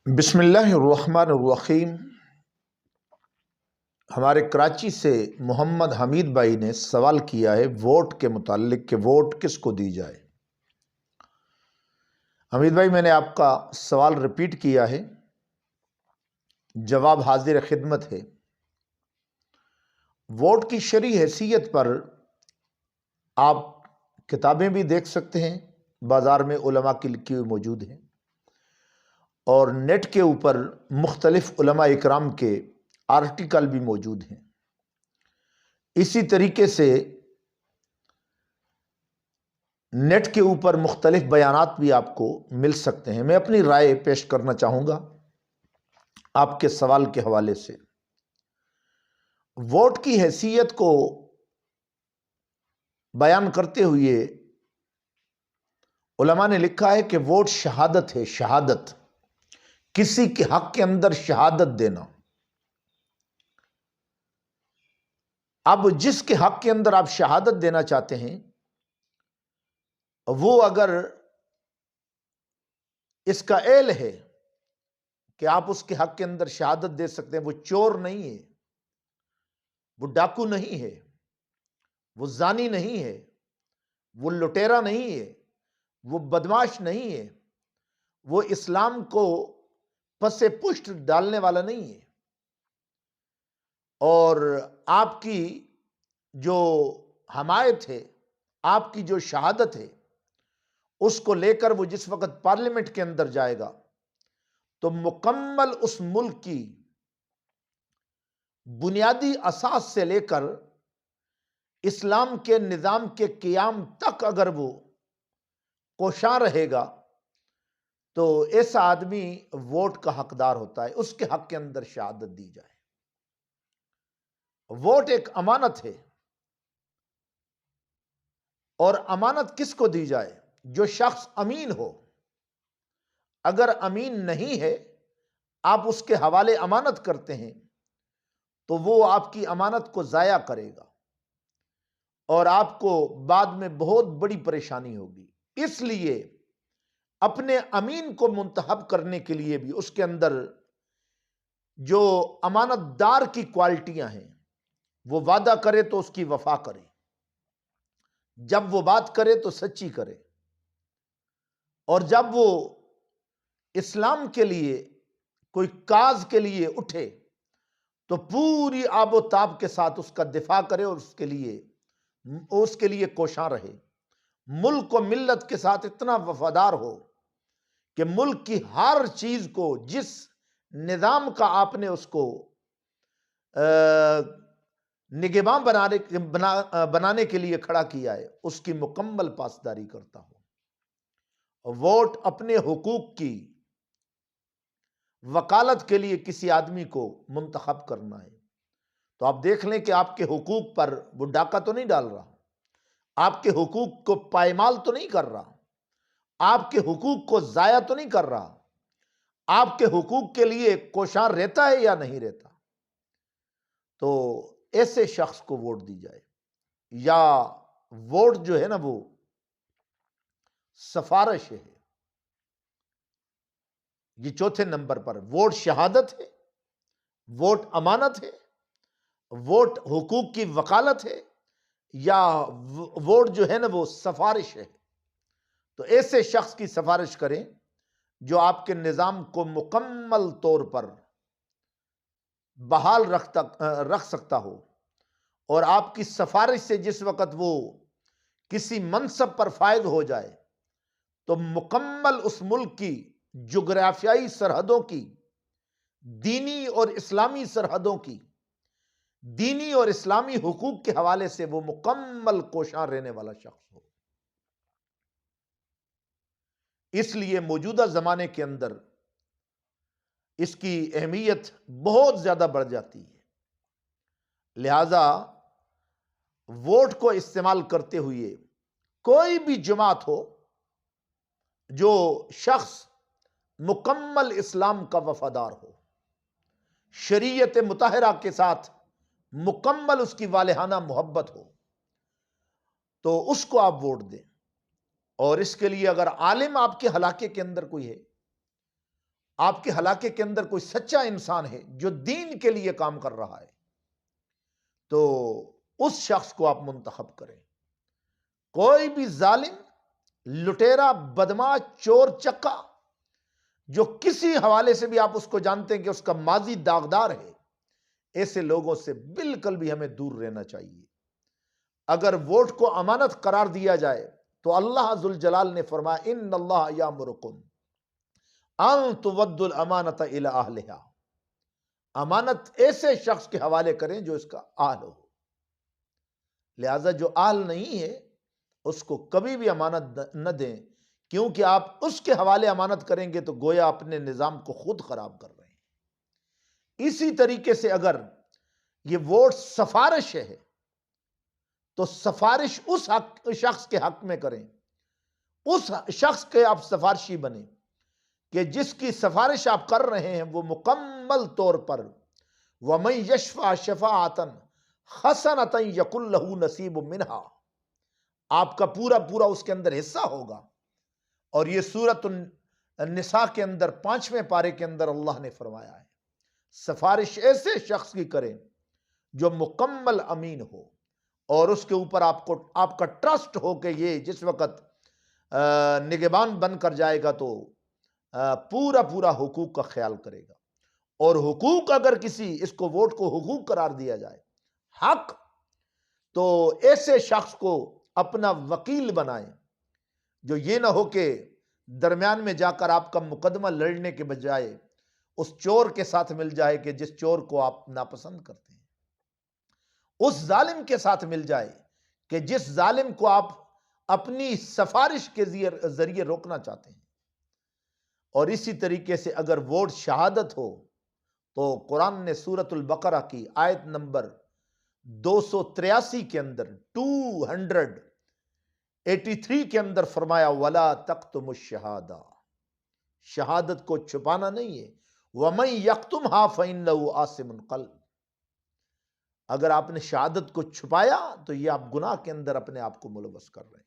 बिस्मिल्लाहिर्रहमानिर्रहीम। हमारे कराची से मोहम्मद हमीद भाई ने सवाल किया है वोट के मुताल्लिक कि वोट किसको दी जाए। हमीद भाई, मैंने आपका सवाल रिपीट किया है, जवाब हाजिर खिदमत है। वोट की शरई हैसियत पर आप किताबें भी देख सकते हैं, बाज़ार में उलमा की लिखी हुई मौजूद हैं, और नेट के ऊपर मुख्तलिफ उलमा इकराम के आर्टिकल भी मौजूद हैं। इसी तरीके से नेट के ऊपर मुख्तलिफ बयानात भी आपको मिल सकते हैं। मैं अपनी राय पेश करना चाहूँगा आपके सवाल के हवाले से। वोट की हैसियत को बयान करते हुए उलमा ने लिखा है कि वोट शहादत है, शहादत, किसी के हक के अंदर शहादत देना। अब जिसके हक के अंदर आप शहादत देना चाहते हैं, वो अगर इसका एल है कि आप उसके हक के अंदर शहादत दे सकते हैं, वो चोर नहीं है, वो डाकू नहीं है, वो जानी नहीं है, वो लुटेरा नहीं है, वो बदमाश नहीं है, वो इस्लाम को पसे पुष्ट डालने वाला नहीं है, और आपकी जो हमायत है, आपकी जो शहादत है, उसको लेकर वो जिस वक्त पार्लियामेंट के अंदर जाएगा तो मुकम्मल उस मुल्क की बुनियादी असास से लेकर इस्लाम के निज़ाम के क़याम तक अगर वो कोशां रहेगा तो ऐसा आदमी वोट का हकदार होता है, उसके हक के अंदर शहादत दी जाए। वोट एक अमानत है, और अमानत किसको दी जाए? जो शख्स अमीन हो। अगर अमीन नहीं है, आप उसके हवाले अमानत करते हैं, तो वो आपकी अमानत को ज़ाया करेगा और आपको बाद में बहुत बड़ी परेशानी होगी। इसलिए अपने अमीन को मुंतखब करने के लिए भी उसके अंदर जो अमानतदार की क्वालिटियां हैं, वो वादा करे तो उसकी वफा करे, जब वो बात करे तो सच्ची करे, और जब वो इस्लाम के लिए कोई काज के लिए उठे तो पूरी आबो ताब के साथ उसका दिफा करे और उसके लिए कोशां रहे। मुल्क व मिल्लत के साथ इतना वफादार हो कि मुल्क की हर चीज को, जिस निज़ाम का आपने उसको निगहबान बनाने के लिए खड़ा किया है, उसकी मुकम्मल पासदारी करता हो। वोट अपने हुकूक की वकालत के लिए किसी आदमी को मुंतखब करना है, तो आप देख लें कि आपके हुकूक पर वो डाका तो नहीं डाल रहा, आपके हुकूक को पायमाल तो नहीं कर रहा, आपके हुकूक को जाया तो नहीं कर रहा, आपके हुकूक के लिए कोशां रहता है या नहीं रहता। तो ऐसे शख्स को वोट दी जाए। या वोट जो है ना, वो सफारिश है। ये चौथे नंबर पर वोट शहादत है, वोट अमानत है, वोट हुकूक की वकालत है, या वोट जो है ना वो सफारिश है। तो ऐसे शख्स की सफारिश करें जो आपके निज़ाम को मुकम्मल तौर पर बहाल रख सकता हो, और आपकी सफारिश से जिस वक़्त वो किसी मनसब पर फायद हो जाए तो मुकम्मल उस मुल्क की जुग्राफियाई सरहदों की, दीनी और इस्लामी सरहदों की, दीनी और इस्लामी हुकूक के हवाले से वो मुकम्मल कोशां रहने वाला शख्स हो। इसलिए मौजूदा ज़माने के अंदर इसकी अहमियत बहुत ज़्यादा बढ़ जाती है। लिहाजा वोट को इस्तेमाल करते हुए कोई भी जमात हो, जो शख्स मुकम्मल इस्लाम का वफादार हो, शरीयत मुताहरा के साथ मुकम्मल उसकी वालिहाना मोहब्बत हो, तो उसको आप वोट दें। और इसके लिए अगर आलिम आपके हलाके के अंदर कोई है, आपके हलाके के अंदर कोई सच्चा इंसान है जो दीन के लिए काम कर रहा है, तो उस शख्स को आप मुंतखब करें। कोई भी जालिम, लुटेरा, बदमाश, चोर, चक्का, जो किसी हवाले से भी आप उसको जानते हैं कि उसका माजी दागदार है, ऐसे लोगों से बिल्कुल भी हमें दूर रहना चाहिए। अगर वोट को अमानत करार दिया जाए तो अल्लाह अज़्ज़ल जलाल ने फरमाया, इन्नल्लाह यामुरुकुम अन तुवद्दुल अमानत इला अहलिहा। अमानत ऐसे शख्स के हवाले करें जो इसका आल हो। लिहाजा जो आल नहीं है उसको कभी भी अमानत न दें, क्योंकि आप उसके हवाले अमानत करेंगे तो गोया अपने निज़ाम को खुद खराब कर रहे हैं। इसी तरीके से अगर ये वोट सिफारिश है तो सिफारिश उस शख्स के हक में करें, उस शख्स के आप सिफारशी बने कि जिसकी सिफारिश आप कर रहे हैं वो मुकम्मल तौर पर वमन यशफा शफाअतन हसनतन यकुल लहू नसीब मिनहा, आपका पूरा पूरा उसके अंदर हिस्सा होगा। और ये सूरत निसा के अंदर 5वें पारे के अंदर अल्लाह ने फरमाया है, सिफारिश ऐसे शख्स की करें जो मुकम्मल अमीन हो और उसके ऊपर आपको आपका ट्रस्ट हो कि ये जिस वक़्त निगहबान बनकर जाएगा तो पूरा पूरा हुकूक का ख्याल करेगा। और हुकूक अगर किसी इसको वोट को हुकूक करार दिया जाए, हक, तो ऐसे शख्स को अपना वकील बनाएं, जो ये ना हो कि दरमियान में जाकर आपका मुकदमा लड़ने के बजाय उस चोर के साथ मिल जाए कि जिस चोर को आप नापसंद करते हैं, उस जालिम के साथ मिल जाए कि जिस जालिम को आप अपनी सिफारिश के जरिए रोकना चाहते हैं। और इसी तरीके से अगर वोट शहादत हो तो कुरान ने सूरतुल बकरा की आयत नंबर 283 के अंदर 283 के अंदर फरमाया, वला तक्तुमुश शहादा, शहादत को छुपाना नहीं है। वमन यक्तुमहा फइन्नहु आसिमुन क़ल्ब, अगर आपने शहादत को छुपाया तो ये आप गुनाह के अंदर अपने आप को मुलव्वस कर रहे हैं।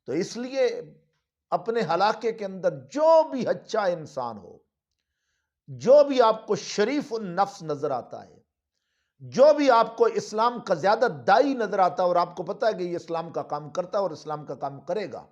तो इसलिए अपने हलाके के अंदर जो भी अच्छा इंसान हो, जो भी आपको शरीफ नफ्स नजर आता है, जो भी आपको इस्लाम का ज्यादा दाई नजर आता है और आपको पता है कि ये इस्लाम का काम करता है और इस्लाम का काम करेगा।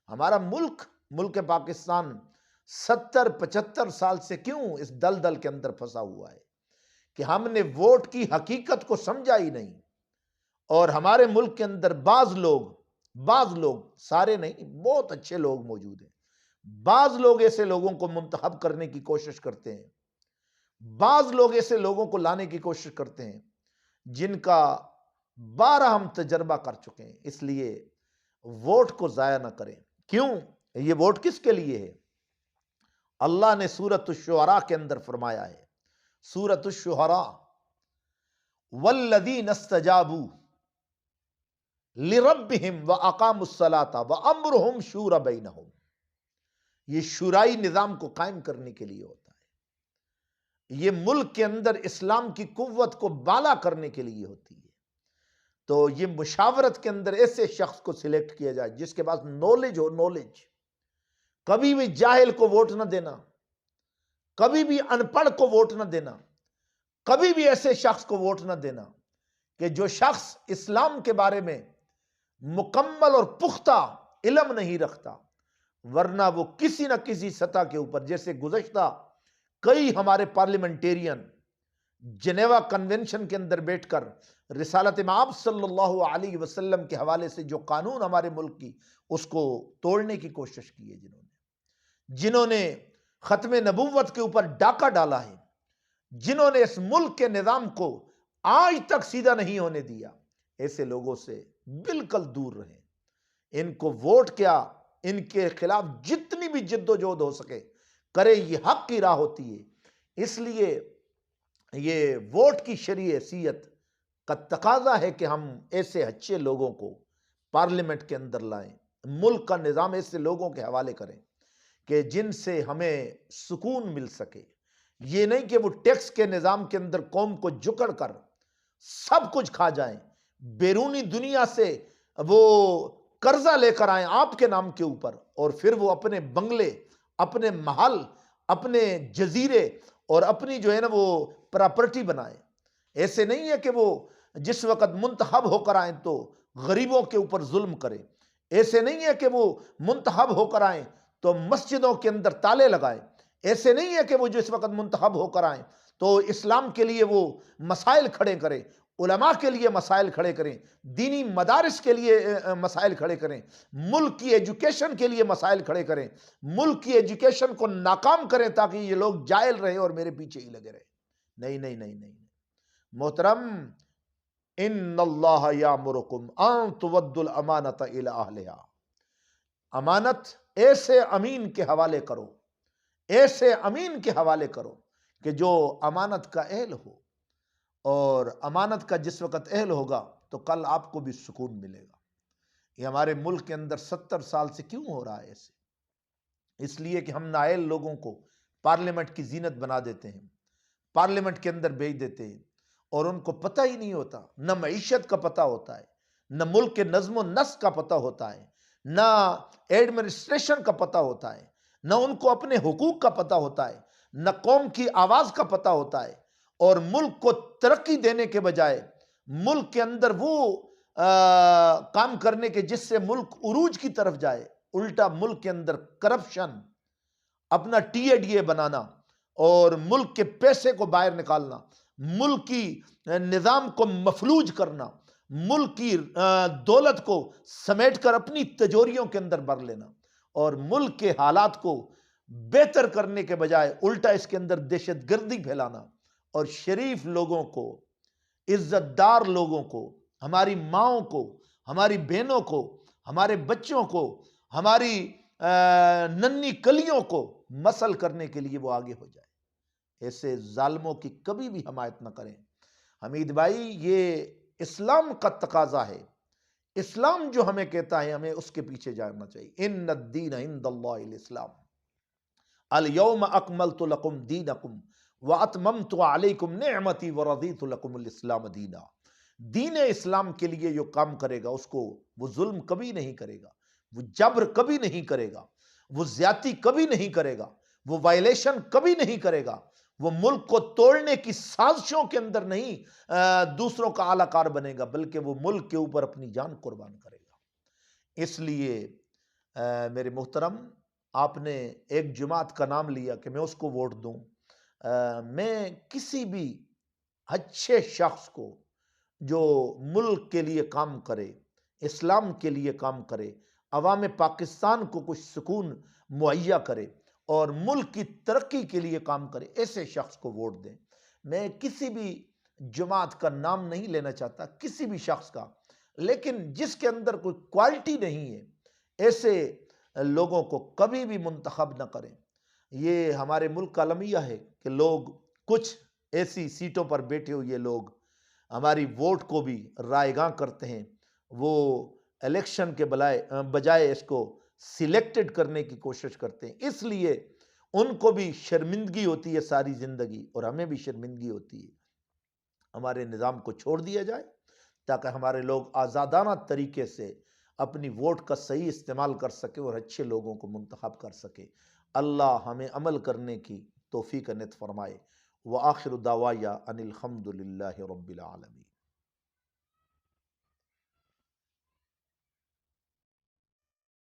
हमारा मुल्क पाकिस्तान 70-75 साल से क्यों इस दलदल के अंदर फंसा हुआ है कि हमने वोट की हकीकत को समझा ही नहीं। और हमारे मुल्क के अंदर बाज लोग, सारे नहीं, बहुत अच्छे लोग मौजूद हैं, बाज लोग ऐसे लोगों को मुंतखब करने की कोशिश करते हैं, बाज लोग ऐसे लोगों को लाने की कोशिश करते हैं जिनका 12 हम तजर्बा कर चुके हैं। इसलिए वोट को जाया ना करें। क्यों? ये वोट किसके लिए है? अल्लाह ने सूरत शुअरा के अंदर फरमाया है, सूरत शुअरा, वल्लज़ीन इस्तजाबू लिरब्बिहिम व अकामुस्सलाता व अम्रुहुम शूरा बैनहुम, ये शुराई निजाम को कायम करने के लिए होता है। ये मुल्क के अंदर इस्लाम की कुव्वत को बाला करने के लिए होती है। तो ये मुशावरत के अंदर ऐसे शख्स को सिलेक्ट किया जाए जिसके पास नॉलेज हो, नॉलेज। कभी भी जाहिल को वोट ना देना, कभी भी अनपढ़ को वोट ना देना, कभी भी ऐसे शख्स को वोट ना देना कि जो शख्स इस्लाम के बारे में मुकम्मल और पुख्ता इल्म नहीं रखता, वरना वो किसी न किसी सतह के ऊपर, जैसे गुज़श्ता कई हमारे पार्लियामेंटेरियन जिनेवा कन्वेंशन के अंदर बैठकर रिसालत आब सल्लल्लाहु अलैहि वसल्लम के हवाले से जो कानून हमारे मुल्क की, उसको तोड़ने की कोशिश की है, जिन्होंने खत्म नबूवत के ऊपर डाका डाला है, जिन्होंने इस मुल्क के निज़ाम को आज तक सीधा नहीं होने दिया, ऐसे लोगों से बिल्कुल दूर रहें। इनको वोट क्या, इनके खिलाफ जितनी भी जिद्दोजहद हो सके करे, ये हक की राह होती है। इसलिए ये वोट की शरई हैसियत का तकाजा है कि हम ऐसे अच्छे लोगों को पार्लियामेंट के अंदर लाएं, मुल्क का निज़ाम ऐसे लोगों के हवाले करें कि जिनसे हमें सुकून मिल सके। ये नहीं कि वो टैक्स के निज़ाम के अंदर कौम को जुकड़ कर सब कुछ खा जाएं, बैरूनी दुनिया से वो कर्जा लेकर आए आपके नाम के ऊपर और फिर वो अपने बंगले, अपने महल, अपने जजीरे और अपनी जो है ना वो प्रॉपर्टी बनाए। ऐसे नहीं है कि वो जिस वक़्त मुंतखब होकर आए तो गरीबों के ऊपर जुल्म करें। ऐसे नहीं है कि वो मुंतखब होकर आए तो मस्जिदों के अंदर ताले लगाए। ऐसे नहीं है कि वो जिस वक़्त मुंतखब होकर आए तो इस्लाम के लिए वो मसाइल खड़े करें, उलमा के लिए मसाइल खड़े करें, दीनी मदारिस के लिए मसाइल खड़े करें, मुल्क की एजुकेशन के लिए मसाइल खड़े करें, मुल्क की एजुकेशन को नाकाम करें ताकि ये लोग जाहिल रहे और मेरे पीछे ही लगे रहे। नहीं नहीं नहीं नहीं मोहतरम, इन्नल्लाह यामुरुकुम अन तुवद्दुल अमानत इला अहलिहा। अमानत ऐसे अमीन के हवाले करो, ऐसे अमीन के हवाले करो कि जो अमानत का अहल हो। और अमानत का जिस वक़्त अहल होगा तो कल आपको भी सुकून मिलेगा। ये हमारे मुल्क के अंदर 70 साल से क्यों हो रहा है ऐसे? इसलिए कि हम नाअहल लोगों को पार्लियामेंट की जीनत बना देते हैं, पार्लियामेंट के अंदर भेज देते हैं और उनको पता ही नहीं होता, न मईशत का पता होता है, न मुल्क के नज़्म नस्क का पता होता है, न एडमिनिस्ट्रेशन का पता होता है, न उनको अपने हुकूक का पता होता है, न कौम की आवाज़ का पता होता है। और मुल्क को तरक्की देने के बजाय मुल्क के अंदर वो काम करने के जिससे मुल्क उरूज की तरफ जाए, उल्टा मुल्क के अंदर करप्शन, अपना टीएडीए बनाना और मुल्क के पैसे को बाहर निकालना, मुल्क की निज़ाम को मफलूज करना, मुल्क की दौलत को समेटकर अपनी तिजोरियों के अंदर भर लेना और मुल्क के हालात को बेहतर करने के बजाय उल्टा इसके अंदर दहशतगर्दी फैलाना और शरीफ लोगों को, इज्जतदार लोगों को, हमारी माओं को, हमारी बहनों को, हमारे बच्चों को, हमारी नन्ही कलियों को मसल करने के लिए वो आगे हो जाए। ऐसे जालिमों की कभी भी हिमायत न करें। हमीद भाई, ये इस्लाम का तकाजा है। इस्लाम जो हमें कहता है हमें उसके पीछे जाना चाहिए। इन्नद्दीन इंदल्लाहिल इस्लाम, अल यौम अकमलतु लकुम दीनकुम व अतममतु अलैकुम निअमती व रदीतु लकुमुल इस्लाम दीना। दीन इस्लाम के लिए जो काम करेगा उसको वो जुल्म कभी नहीं करेगा, वो जबर कभी नहीं करेगा, वो ज्यादती कभी नहीं करेगा, वो वायलेशन कभी नहीं करेगा, वो मुल्क को तोड़ने की साजिशों के अंदर नहीं दूसरों का आलाकार बनेगा, बल्कि वो मुल्क के ऊपर अपनी जान कुर्बान करेगा। इसलिए मेरे मोहतरम, आपने एक जमात का नाम लिया कि मैं उसको वोट दूं। मैं किसी भी अच्छे शख्स को जो मुल्क के लिए काम करे, इस्लाम के लिए काम करे, अवाम पाकिस्तान को कुछ सुकून मुहैया करे और मुल्क की तरक्की के लिए काम करे, ऐसे शख्स को वोट दें। मैं किसी भी जमात का नाम नहीं लेना चाहता, किसी भी शख्स का, लेकिन जिसके अंदर कोई क्वालिटी नहीं है ऐसे लोगों को कभी भी मुंतखब न करें। ये हमारे मुल्क का अलमिया है कि लोग, कुछ ऐसी सीटों पर बैठे हुए लोग हमारी वोट को भी रायगां करते हैं। वो इलेक्शन के बजाय इसको सिलेक्टेड करने की कोशिश करते हैं। इसलिए उनको भी शर्मिंदगी होती है सारी ज़िंदगी और हमें भी शर्मिंदगी होती है। हमारे निज़ाम को छोड़ दिया जाए ताकि हमारे लोग आज़ादाना तरीके से अपनी वोट का सही इस्तेमाल कर सके और अच्छे लोगों को मुंतखब कर सके। अल्लाह हमें अमल करने की तौफीक अता फरमाए। व आखिर दावाया अनिल हम्दुलिल्लाहि रब्बिल आलमीन।